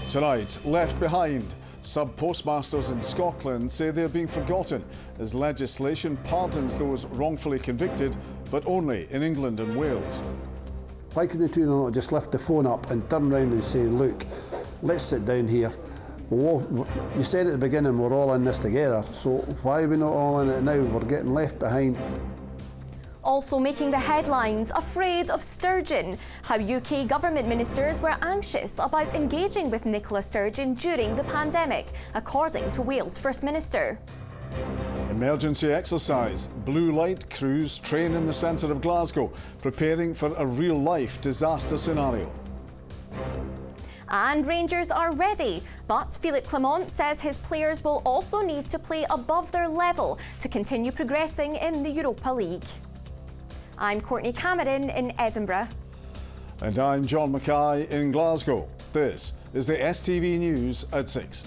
Tonight, left behind. Sub-postmasters in Scotland say they're being forgotten as legislation pardons those wrongfully convicted, but only in England and Wales. Why could the two not just lift the phone up and turn around and say, look, let's sit down here. You said at the beginning we're all in this together, so why are we not all in it now? We're getting left behind. Also making the headlines, afraid of Sturgeon. How UK government ministers were anxious about engaging with Nicola Sturgeon during the pandemic, according to Wales First Minister. Emergency exercise. Blue light crews train in the centre of Glasgow, preparing for a real-life disaster scenario. And Rangers are ready, but Philippe Clement says his players will also need to play above their level to continue progressing in the Europa League. I'm Courtney Cameron in Edinburgh. And I'm John Mackay in Glasgow. This is the STV News at 6.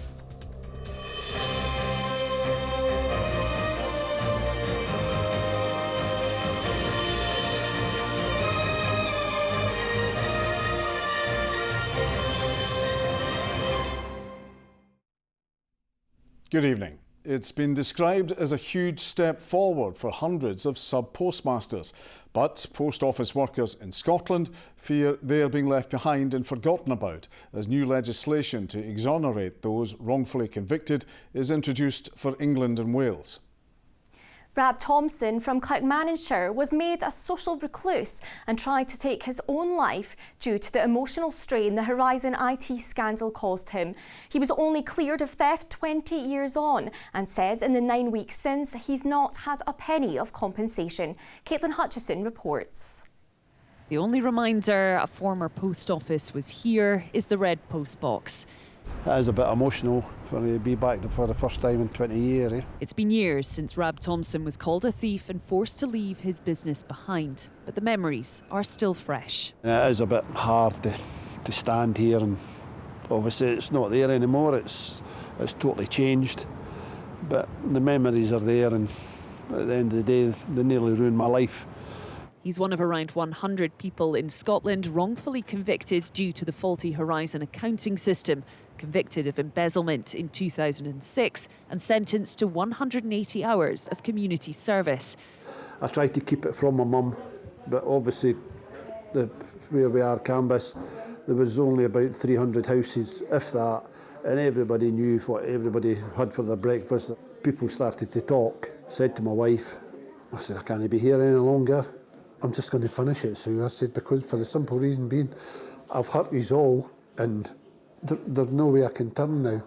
Good evening. It's been described as a huge step forward for hundreds of sub-postmasters. But post office workers in Scotland fear they are being left behind and forgotten about as new legislation to exonerate those wrongfully convicted is introduced for England and Wales. Rab Thompson from Clackmannanshire was made a social recluse and tried to take his own life due to the emotional strain the Horizon IT scandal caused him. He was only cleared of theft 20 years on and says in the 9 weeks since he's not had a penny of compensation. Caitlin Hutchison reports. The only reminder a former post office was here is the red post box. It is a bit emotional for me to be back for the first time in 20 years. Eh? It's been years since Rab Thompson was called a thief and forced to leave his business behind. But the memories are still fresh. It is a bit hard to stand here, and obviously it's not there anymore. It's totally changed. But the memories are there, and at the end of the day, they nearly ruined my life. He's one of around 100 people in Scotland wrongfully convicted due to the faulty Horizon accounting system, convicted of embezzlement in 2006 and sentenced to 180 hours of community service. I tried to keep it from my mum, but obviously where we are, Canvas, there was only about 300 houses, if that, and everybody knew what everybody had for their breakfast. People started to talk. I said to my wife, I said, I can't be here any longer. I'm just going to finish it. So I said, because for the simple reason being, I've hurt you all, and there's no way I can turn now.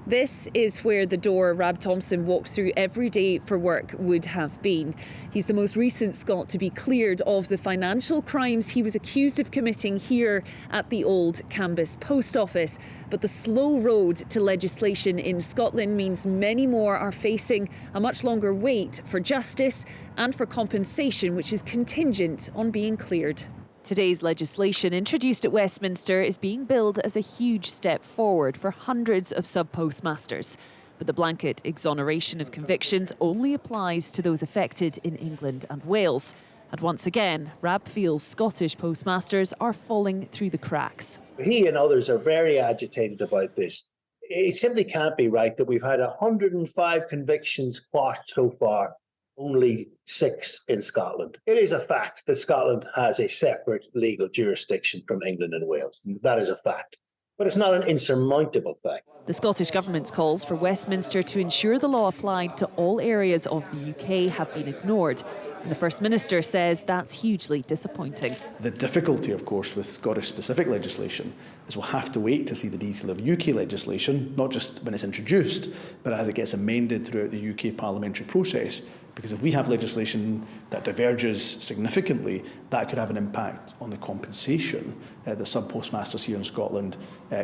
This is where the door Rab Thompson walked through every day for work would have been. He's the most recent Scot to be cleared of the financial crimes he was accused of committing here at the old Cambus post office. But the slow road to legislation in Scotland means many more are facing a much longer wait for justice and for compensation, which is contingent on being cleared. Today's legislation introduced at Westminster is being billed as a huge step forward for hundreds of sub-postmasters. But the blanket exoneration of convictions only applies to those affected in England and Wales. And once again, Rab feels Scottish postmasters are falling through the cracks. He and others are very agitated about this. It simply can't be right that we've had 105 convictions quashed so far. Only 6 in Scotland. It is a fact that Scotland has a separate legal jurisdiction from England and Wales. That is a fact. But it's not an insurmountable fact. The Scottish Government's calls for Westminster to ensure the law applied to all areas of the UK have been ignored. And the First Minister says that's hugely disappointing. The difficulty, of course, with Scottish-specific legislation is we'll have to wait to see the detail of UK legislation, not just when it's introduced, but as it gets amended throughout the UK parliamentary process. Because if we have legislation that diverges significantly, that could have an impact on the compensation that sub-postmasters here in Scotland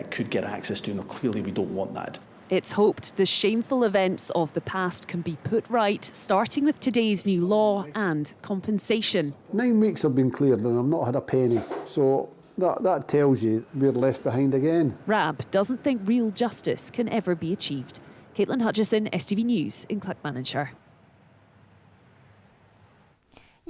could get access to. Now, clearly, we don't want that. It's hoped the shameful events of the past can be put right, starting with today's new law and compensation. 9 weeks have been cleared and I've not had a penny. So that tells you we're left behind again. Rab doesn't think real justice can ever be achieved. Caitlin Hutchison, STV News in Clackmannanshire.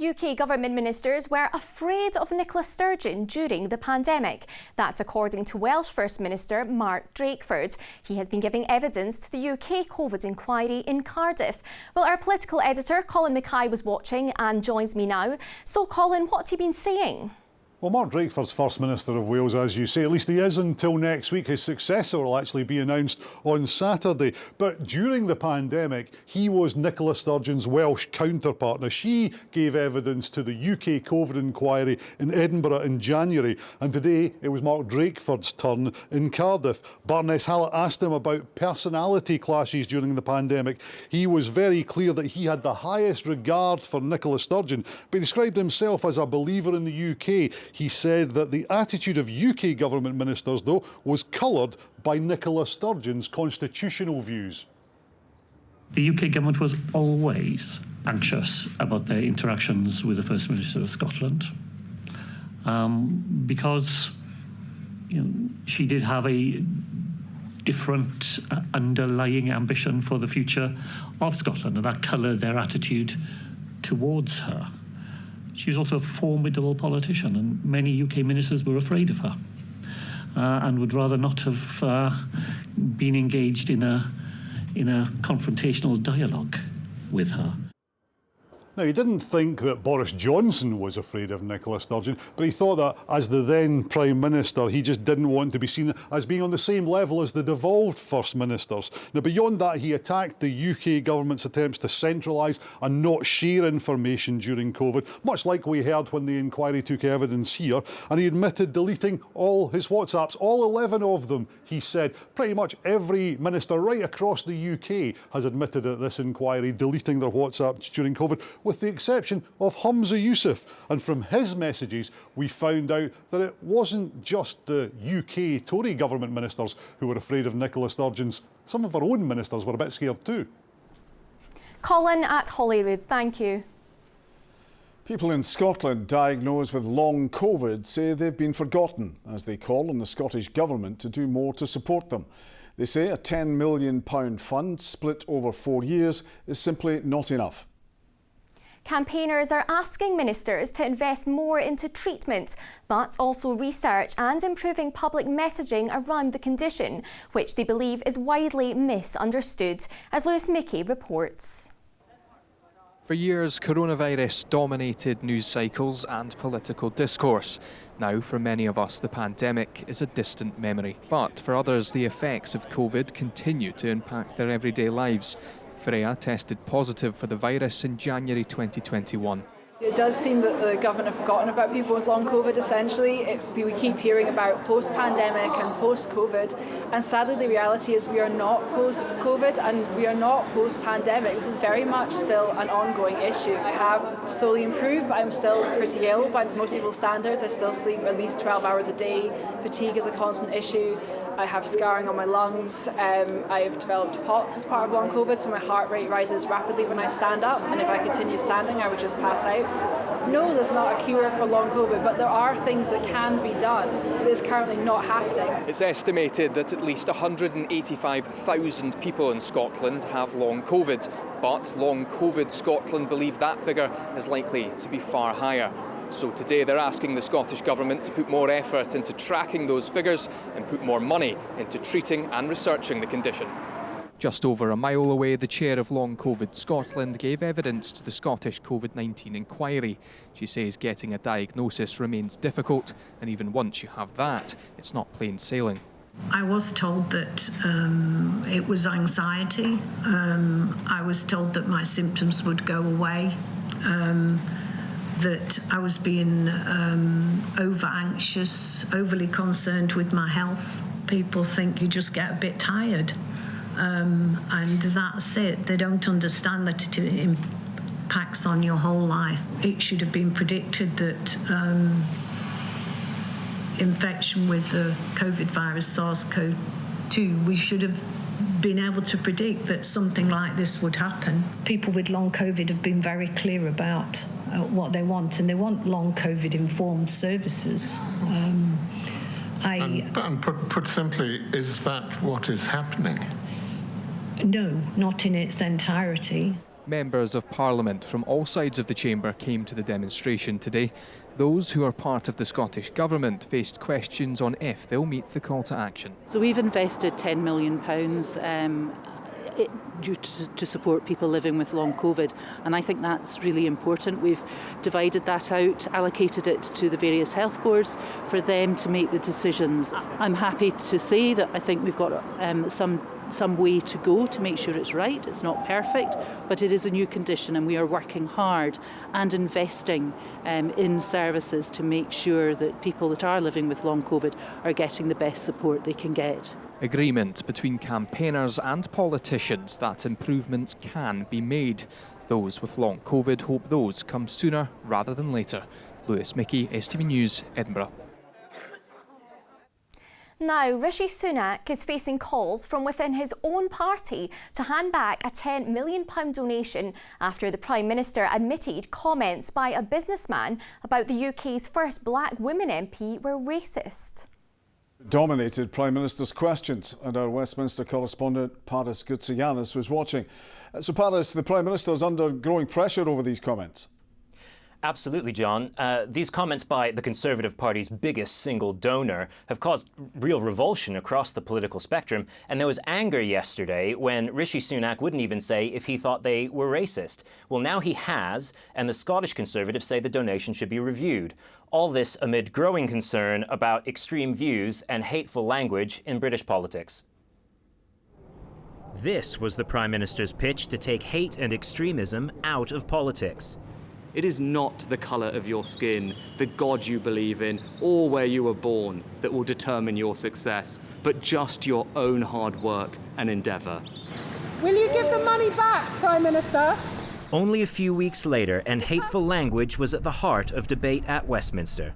UK government ministers were afraid of Nicola Sturgeon during the pandemic. That's according to Welsh First Minister Mark Drakeford. He has been giving evidence to the UK COVID inquiry in Cardiff. Well, our political editor Colin Mackay was watching and joins me now. So Colin, what's he been saying? Well, Mark Drakeford's First Minister of Wales, as you say, at least he is until next week. His successor will actually be announced on Saturday. But during the pandemic, he was Nicola Sturgeon's Welsh counterpart. Now, she gave evidence to the UK COVID inquiry in Edinburgh in January. And today, it was Mark Drakeford's turn in Cardiff. Barnes Hallett asked him about personality clashes during the pandemic. He was very clear that he had the highest regard for Nicola Sturgeon, but he described himself as a believer in the UK. He said that the attitude of UK government ministers, though, was coloured by Nicola Sturgeon's constitutional views. The UK government was always anxious about their interactions with the First Minister of Scotland because she did have a different underlying ambition for the future of Scotland, and that coloured their attitude towards her. She was also a formidable politician, and many UK ministers were afraid of her and would rather not have been engaged in a confrontational dialogue with her. Now, he didn't think that Boris Johnson was afraid of Nicola Sturgeon, but he thought that as the then Prime Minister, he just didn't want to be seen as being on the same level as the devolved First Ministers. Now, beyond that, he attacked the UK government's attempts to centralise and not share information during COVID, much like we heard when the inquiry took evidence here, and he admitted deleting all his WhatsApps, all 11 of them, he said. Pretty much every minister right across the UK has admitted at this inquiry deleting their WhatsApps during COVID, with the exception of Humza Yousaf. And from his messages, we found out that it wasn't just the UK Tory government ministers who were afraid of Nicola Sturgeon's. Some of our own ministers were a bit scared too. Colin at Holyrood, thank you. People in Scotland diagnosed with long COVID say they've been forgotten as they call on the Scottish Government to do more to support them. They say a £10 million fund split over 4 years is simply not enough. Campaigners are asking ministers to invest more into treatment, but also research and improving public messaging around the condition, which they believe is widely misunderstood, as Lewis Mickey reports. For years, coronavirus dominated news cycles and political discourse. Now, for many of us, the pandemic is a distant memory. But for others, the effects of COVID continue to impact their everyday lives. Freya tested positive for the virus in January 2021. It does seem that the government have forgotten about people with long COVID, essentially. We keep hearing about post-pandemic and post-COVID, and sadly the reality is we are not post-COVID and we are not post-pandemic. This is very much still an ongoing issue. I have slowly improved, but I'm still pretty ill by most people's standards. I still sleep at least 12 hours a day. Fatigue is a constant issue. I have scarring on my lungs. I've developed POTS as part of long COVID, so my heart rate rises rapidly when I stand up, and if I continue standing, I would just pass out. No, there's not a cure for long COVID, but there are things that can be done that is currently not happening. It's estimated that at least 185,000 people in Scotland have long COVID, but Long COVID Scotland believe that figure is likely to be far higher. So today they're asking the Scottish Government to put more effort into tracking those figures and put more money into treating and researching the condition. Just over a mile away, the chair of Long COVID Scotland gave evidence to the Scottish COVID-19 inquiry. She says getting a diagnosis remains difficult, and even once you have that, it's not plain sailing. I was told that it was anxiety. I was told that my symptoms would go away. That I was being over-anxious, overly concerned with my health. People think you just get a bit tired, and that's it. They don't understand that it impacts on your whole life. It should have been predicted that infection with the COVID virus, SARS-CoV-2, we should have been able to predict that something like this would happen. People with long COVID have been very clear about what they want, and they want long COVID informed services. And put simply, is that what is happening? No, not in its entirety. Members of Parliament from all sides of the chamber came to the demonstration today. Those who are part of the Scottish Government faced questions on if they'll meet the call to action. So we've invested £10 million to support people living with long COVID, and I think that's really important. We've divided that out, allocated it to the various health boards for them to make the decisions. I'm happy to say that I think we've got some way to go to make sure it's right. It's not perfect, but it is a new condition, and we are working hard and investing in services to make sure that people that are living with long COVID are getting the best support they can get. Agreement between campaigners and politicians that improvements can be made. Those with long COVID hope those come sooner rather than later. Lewis Mickey, STV News, Edinburgh. Now, Rishi Sunak is facing calls from within his own party to hand back a £10 million donation after the Prime Minister admitted comments by a businessman about the UK's first black women MP were racist. Dominated Prime Minister's questions, and our Westminster correspondent Paris Goutsianis was watching. So Paris, the Prime Minister is under growing pressure over these comments. Absolutely, John. These comments by the Conservative Party's biggest single donor have caused real revulsion across the political spectrum, and there was anger yesterday when Rishi Sunak wouldn't even say if he thought they were racist. Well, now he has, and the Scottish Conservatives say the donation should be reviewed. All this amid growing concern about extreme views and hateful language in British politics. This was the Prime Minister's pitch to take hate and extremism out of politics. It is not the colour of your skin, the God you believe in, or where you were born that will determine your success, but just your own hard work and endeavour. Will you give the money back, Prime Minister? Only a few weeks later, and hateful language was at the heart of debate at Westminster.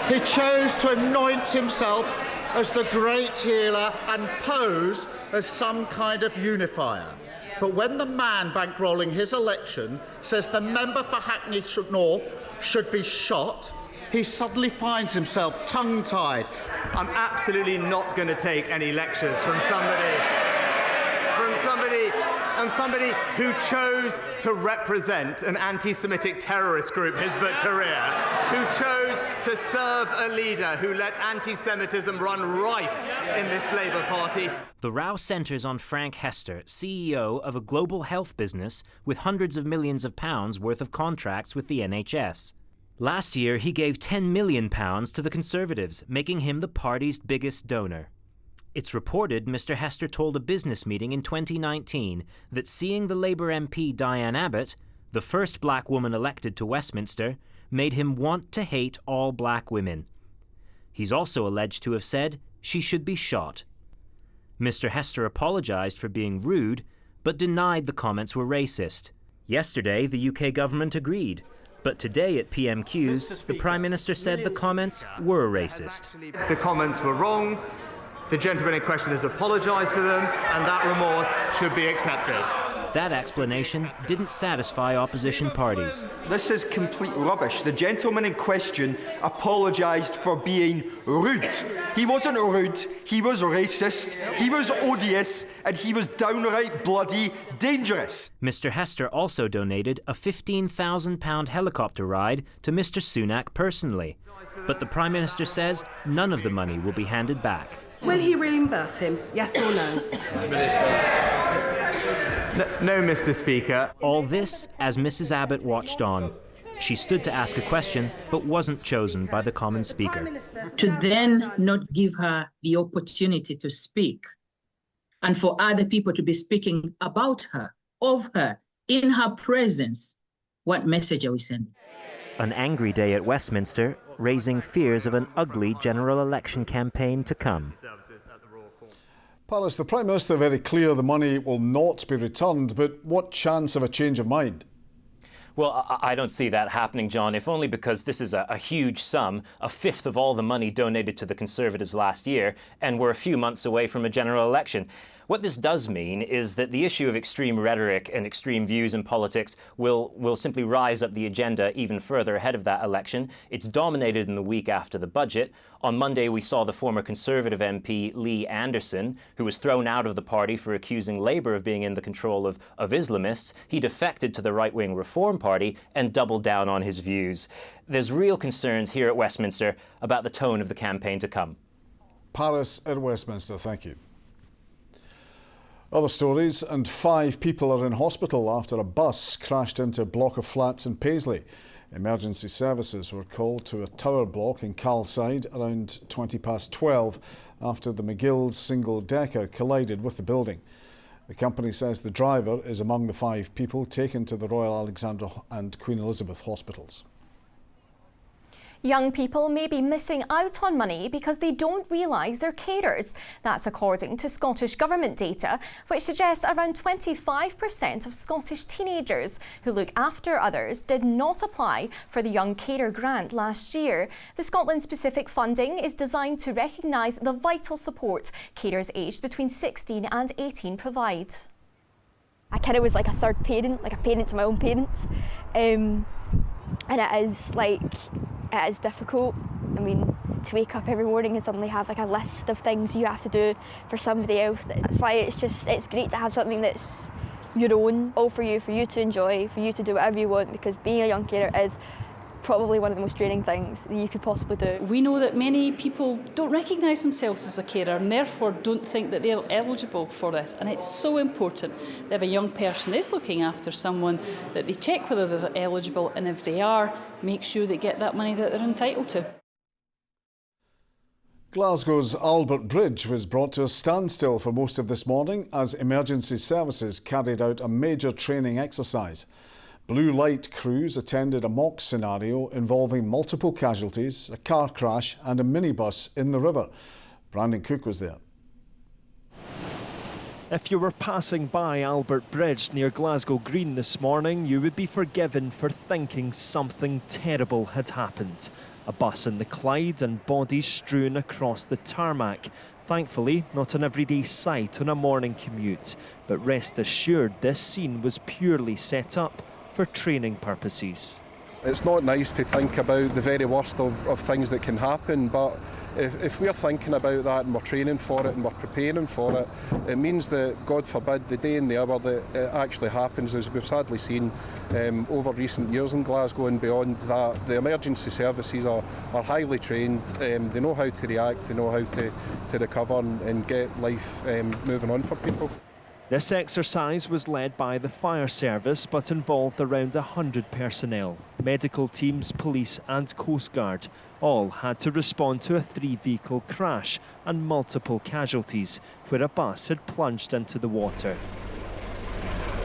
He chose to anoint himself as the great healer and pose as some kind of unifier. But when the man bankrolling his election says the member for Hackney North should be shot, he suddenly finds himself tongue-tied. I'm absolutely not going to take any lectures from somebody who chose to represent an anti-Semitic terrorist group, Hizb ut-Tahrir, who chose to serve a leader who let anti-Semitism run rife in this Labour Party. The row centres on Frank Hester, CEO of a global health business with hundreds of millions of pounds worth of contracts with the NHS. Last year, he gave £10 million to the Conservatives, making him the party's biggest donor. It's reported Mr Hester told a business meeting in 2019 that seeing the Labour MP Diane Abbott, the first black woman elected to Westminster, made him want to hate all black women. He's also alleged to have said she should be shot. Mr Hester apologised for being rude, but denied the comments were racist. Yesterday, the UK government agreed. But today at PMQs, the Prime Minister said the comments were racist. The comments were wrong. The gentleman in question has apologised for them, and that remorse should be accepted. That explanation didn't satisfy opposition parties. This is complete rubbish. The gentleman in question apologised for being rude. He wasn't rude, he was racist, he was odious, and he was downright bloody dangerous. Mr Hester also donated a £15,000 helicopter ride to Mr Sunak personally. But the Prime Minister says none of the money will be handed back. Will he reimburse him, yes or no? No, Mr Speaker. All this as Mrs Abbott watched on. She stood to ask a question, but wasn't chosen by the Common Speaker. To then not give her the opportunity to speak, and for other people to be speaking about her, of her, in her presence, what message are we sending? An angry day at Westminster, raising fears of an ugly general election campaign to come. Paris, the Prime Minister very clear the money will not be returned, but what chance of a change of mind? Well, I don't see that happening, John, if only because this is a huge sum, a fifth of all the money donated to the Conservatives last year, and we're a few months away from a general election. What this does mean is that the issue of extreme rhetoric and extreme views in politics will simply rise up the agenda even further ahead of that election. It's dominated in the week after the budget. On Monday, we saw the former Conservative MP Lee Anderson, who was thrown out of the party for accusing Labour of being in the control of Islamists. He defected to the right-wing Reform Party and doubled down on his views. There's real concerns here at Westminster about the tone of the campaign to come. Paris at Westminster, thank you. Other stories, and 5 people are in hospital after a bus crashed into a block of flats in Paisley. Emergency services were called to a tower block in Carlside around 12:20 after the McGill's single-decker collided with the building. The company says the driver is among the 5 people taken to the Royal Alexandra and Queen Elizabeth hospitals. Young people may be missing out on money because they don't realise they're carers. That's according to Scottish Government data, which suggests around 25% of Scottish teenagers who look after others did not apply for the Young Carer Grant last year. The Scotland-specific funding is designed to recognise the vital support carers aged between 16 and 18 provide. I kind of was like a third parent, like a parent to my own parents. And it is difficult. I mean, to wake up every morning and suddenly have like a list of things you have to do for somebody else. That's why it's great to have something that's your own, all for you to enjoy, for you to do whatever you want, because being a young carer is probably one of the most draining things that you could possibly do. We know that many people don't recognise themselves as a carer and therefore don't think that they're eligible for this, and it's so important that if a young person is looking after someone that they check whether they're eligible, and if they are, make sure they get that money that they're entitled to. Glasgow's Albert Bridge was brought to a standstill for most of this morning as emergency services carried out a major training exercise. Blue light crews attended a mock scenario involving multiple casualties, a car crash and a minibus in the river. Brandon Cook was there. If you were passing by Albert Bridge near Glasgow Green this morning, you would be forgiven for thinking something terrible had happened. A bus in the Clyde and bodies strewn across the tarmac. Thankfully, not an everyday sight on a morning commute, but rest assured this scene was purely set up for training purposes. It's not nice to think about the very worst of things that can happen, but if we're thinking about that and we're training for it and we're preparing for it, it means that, God forbid, the day and the hour that it actually happens, as we've sadly seen over recent years in Glasgow and beyond, that the emergency services are highly trained, they know how to react, they know how to recover and get life moving on for people. This exercise was led by the fire service but involved around 100 personnel. Medical teams, police and Coast Guard all had to respond to a 3-vehicle crash and multiple casualties where a bus had plunged into the water.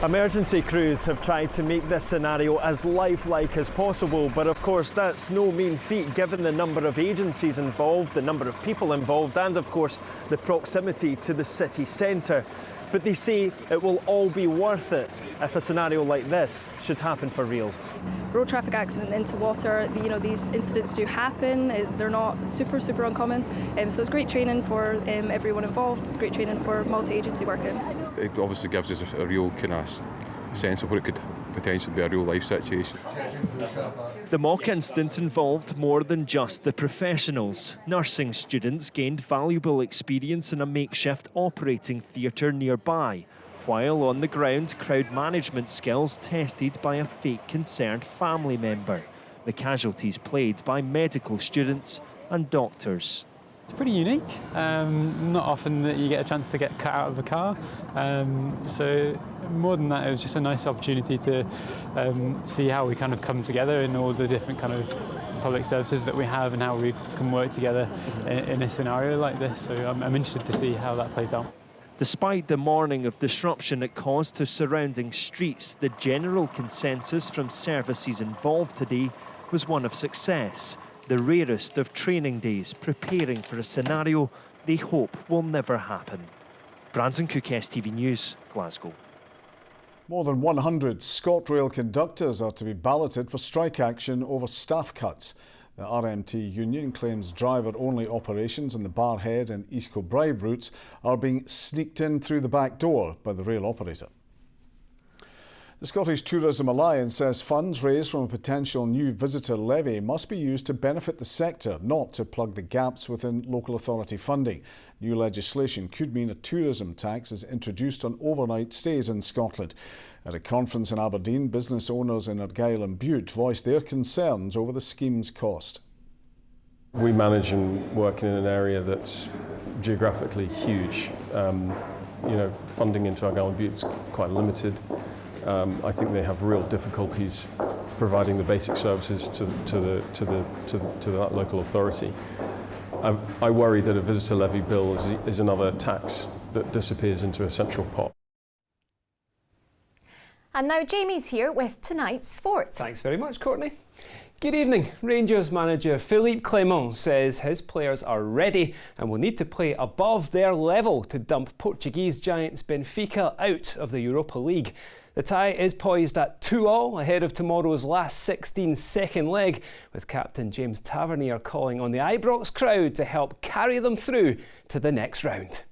Emergency crews have tried to make this scenario as lifelike as possible, but of course that's no mean feat given the number of agencies involved, the number of people involved and of course the proximity to the city centre. But they say it will all be worth it if a scenario like this should happen for real. Road traffic accident into water, these incidents do happen. They're not super uncommon. So it's great training for everyone involved. It's great training for multi-agency working. It obviously gives us a real kind of sense of what it could potentially be a real life situation. The mock incident involved more than just the professionals. Nursing students gained valuable experience in a makeshift operating theatre nearby, while on the ground, crowd management skills tested by a fake concerned family member. The casualties played by medical students and doctors. It's pretty unique. Not often that you get a chance to get cut out of a car. So more than that, it was just a nice opportunity to see how we kind of come together in all the different kind of public services that we have and how we can work together in a scenario like this. So I'm interested to see how that plays out. Despite the morning of disruption it caused to surrounding streets, the general consensus from services involved today was one of success. The rarest of training days, preparing for a scenario they hope will never happen. Brandon Cook, STV News, Glasgow. More than 100 ScotRail conductors are to be balloted for strike action over staff cuts. The RMT union claims driver-only operations on the Barrhead and East Kilbride routes are being sneaked in through the back door by the rail operator. The Scottish Tourism Alliance says funds raised from a potential new visitor levy must be used to benefit the sector, not to plug the gaps within local authority funding. New legislation could mean a tourism tax is introduced on overnight stays in Scotland. At a conference in Aberdeen, business owners in Argyll and Bute voiced their concerns over the scheme's cost. We manage and work in an area that's geographically huge. Funding into Argyll and Bute is quite limited. I think they have real difficulties providing the basic services to that local authority. I worry that a visitor levy bill is another tax that disappears into a central pot. And now Jamie's here with tonight's sport. Thanks very much, Courtney. Good evening. Rangers manager Philippe Clement says his players are ready and will need to play above their level to dump Portuguese giants Benfica out of the Europa League. The tie is poised at 2-2 ahead of tomorrow's last 16-second leg, with captain James Tavernier calling on the Ibrox crowd to help carry them through to the next round.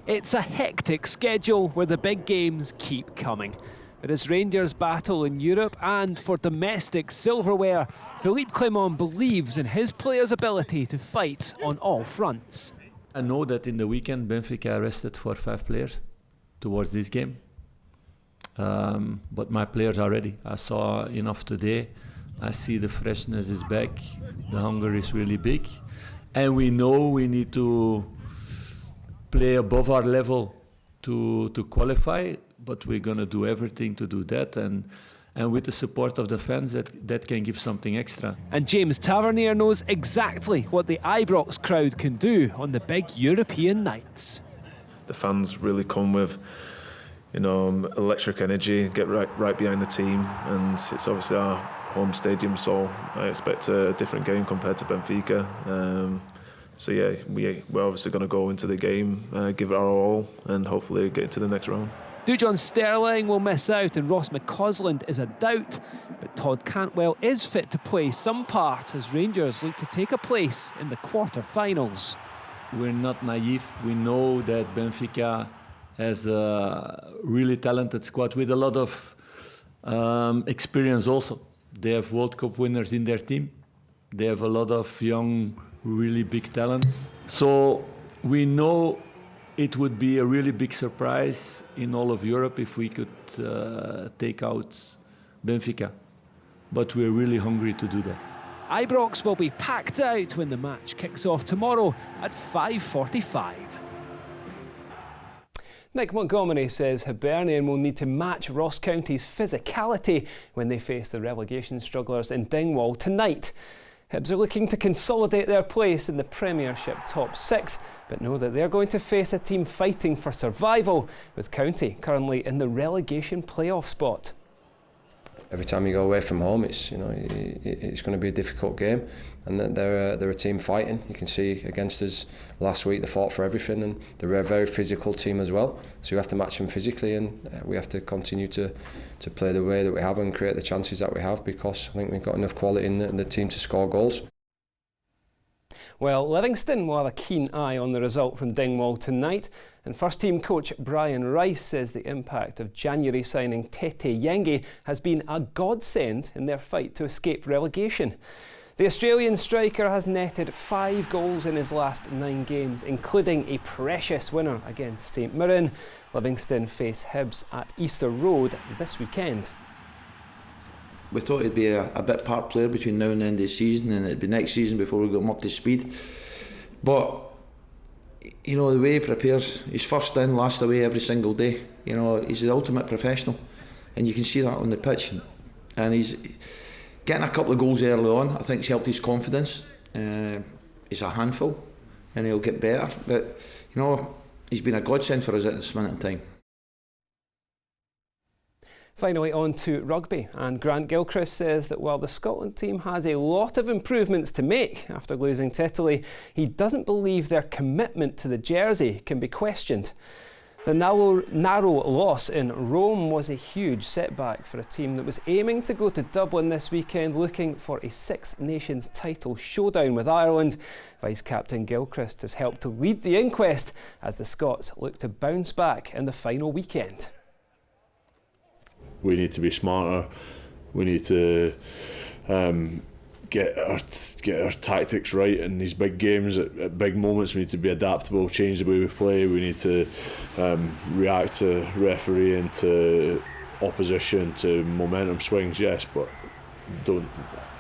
It's a hectic schedule where the big games keep coming. But as Rangers battle in Europe and for domestic silverware, Philippe Clement believes in his players' ability to fight on all fronts. I know that in the weekend Benfica rested 4 or 5 players towards this game. But my players are ready. I saw enough today. I see the freshness is back. The hunger is really big. And we know we need to play above our level to qualify, but we're going to do everything to do that. And with the support of the fans, that can give something extra. And James Tavernier knows exactly what the Ibrox crowd can do on the big European nights. The fans really come with electric energy, get right behind the team, and it's obviously our home stadium, so I expect a different game compared to Benfica. We're obviously going to go into the game, give it our all, and hopefully get into the next round. Dujon Sterling will miss out and Ross McCausland is a doubt, but Todd Cantwell is fit to play some part as Rangers look to take a place in the quarter-finals. We're not naive. We know that Benfica has a really talented squad with a lot of experience also. They have World Cup winners in their team. They have a lot of young, really big talents. So we know it would be a really big surprise in all of Europe if we could take out Benfica. But we're really hungry to do that. Ibrox will be packed out when the match kicks off tomorrow at 5:45. Nick Montgomery says Hibernian will need to match Ross County's physicality when they face the relegation strugglers in Dingwall tonight. Hibs are looking to consolidate their place in the Premiership top 6, but know that they're going to face a team fighting for survival, with County currently in the relegation playoff spot. Every time you go away from home, it's going to be a difficult game, and they're a team fighting. You can see against us last week, they fought for everything, and they're a very physical team as well. So you have to match them physically, and we have to continue to play the way that we have and create the chances that we have, because I think we've got enough quality in the team to score goals. Well, Livingston will have a keen eye on the result from Dingwall tonight, and first-team coach Brian Rice says the impact of January signing Tete Yengi has been a godsend in their fight to escape relegation. The Australian striker has netted 5 goals in his last 9 games, including a precious winner against St Mirren. Livingston face Hibs at Easter Road this weekend. We thought he'd be a bit part player between now and the end of the season, and it'd be next season before we got him up to speed. But the way he prepares, he's first in, last away every single day. He's the ultimate professional, and you can see that on the pitch. And he's getting a couple of goals early on. I think it's helped his confidence. He's a handful, and he'll get better. But he's been a godsend for us at this minute in time. Finally, on to rugby, and Grant Gilchrist says that while the Scotland team has a lot of improvements to make after losing to Italy, he doesn't believe their commitment to the jersey can be questioned. The narrow loss in Rome was a huge setback for a team that was aiming to go to Dublin this weekend looking for a Six Nations title showdown with Ireland. Vice-Captain Gilchrist has helped to lead the inquest as the Scots look to bounce back in the final weekend. We need to be smarter. We need to get our tactics right in these big games. At big moments, we need to be adaptable, change the way we play. We need to react to refereeing, to opposition, to momentum swings. Yes, but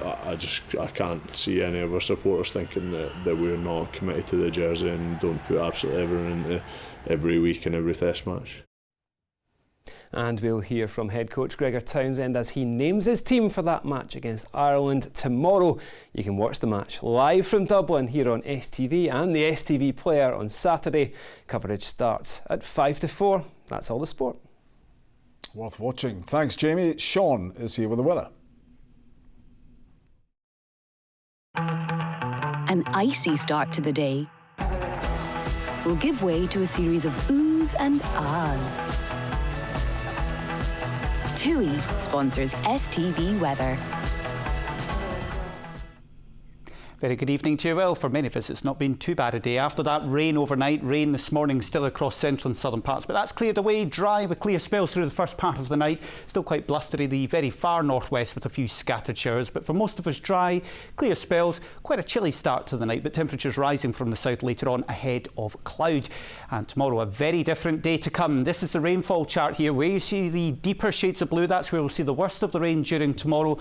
I can't see any of our supporters thinking that we're not committed to the jersey and don't put absolutely everything into every week and every test match. And we'll hear from head coach Gregor Townsend as he names his team for that match against Ireland tomorrow. You can watch the match live from Dublin here on STV and the STV player on Saturday. Coverage starts at 5 to 4. That's all the sport. Worth watching. Thanks, Jamie. Sean is here with the weather. An icy start to the day will give way to a series of oohs and ahs. TUI sponsors STV Weather. Very good evening to you. Well, for many of us it's not been too bad a day. After that rain overnight, rain this morning still across central and southern parts, but that's cleared away, dry with clear spells through the first part of the night. Still quite blustery the very far northwest with a few scattered showers, but for most of us dry, clear spells, quite a chilly start to the night, but temperatures rising from the south later on ahead of cloud. And tomorrow a very different day to come. This is the rainfall chart here where you see the deeper shades of blue. That's where we'll see the worst of the rain during tomorrow.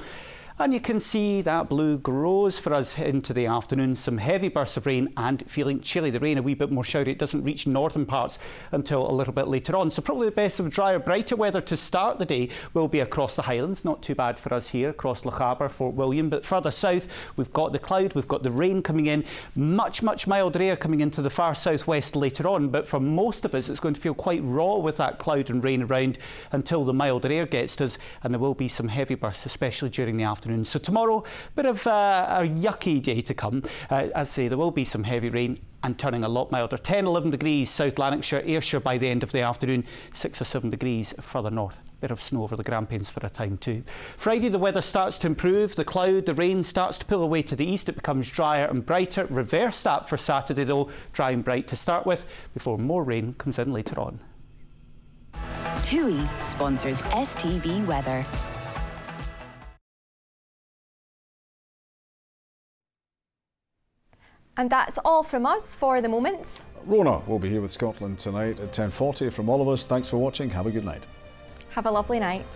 And you can see that blue grows for us into the afternoon. Some heavy bursts of rain and feeling chilly. The rain a wee bit more showery. It doesn't reach northern parts until a little bit later on. So probably the best of drier, brighter weather to start the day will be across the Highlands. Not too bad for us here across Lochaber, Fort William. But further south, we've got the cloud, we've got the rain coming in. Much milder air coming into the far southwest later on. But for most of us, it's going to feel quite raw with that cloud and rain around until the milder air gets to us. And there will be some heavy bursts, especially during the afternoon. So tomorrow, a bit of a yucky day to come. As I say, there will be some heavy rain and turning a lot milder. 10, 11 degrees South Lanarkshire, Ayrshire by the end of the afternoon, 6 or 7 degrees further north. Bit of snow over the Grampians for a time too. Friday, the weather starts to improve. The cloud, the rain starts to pull away to the east. It becomes drier and brighter. Reverse that for Saturday though, dry and bright to start with, before more rain comes in later on. TUI sponsors STV Weather. And that's all from us for the moment. Rona will be here with Scotland tonight at 10:40. From all of us, thanks for watching. Have a good night. Have a lovely night.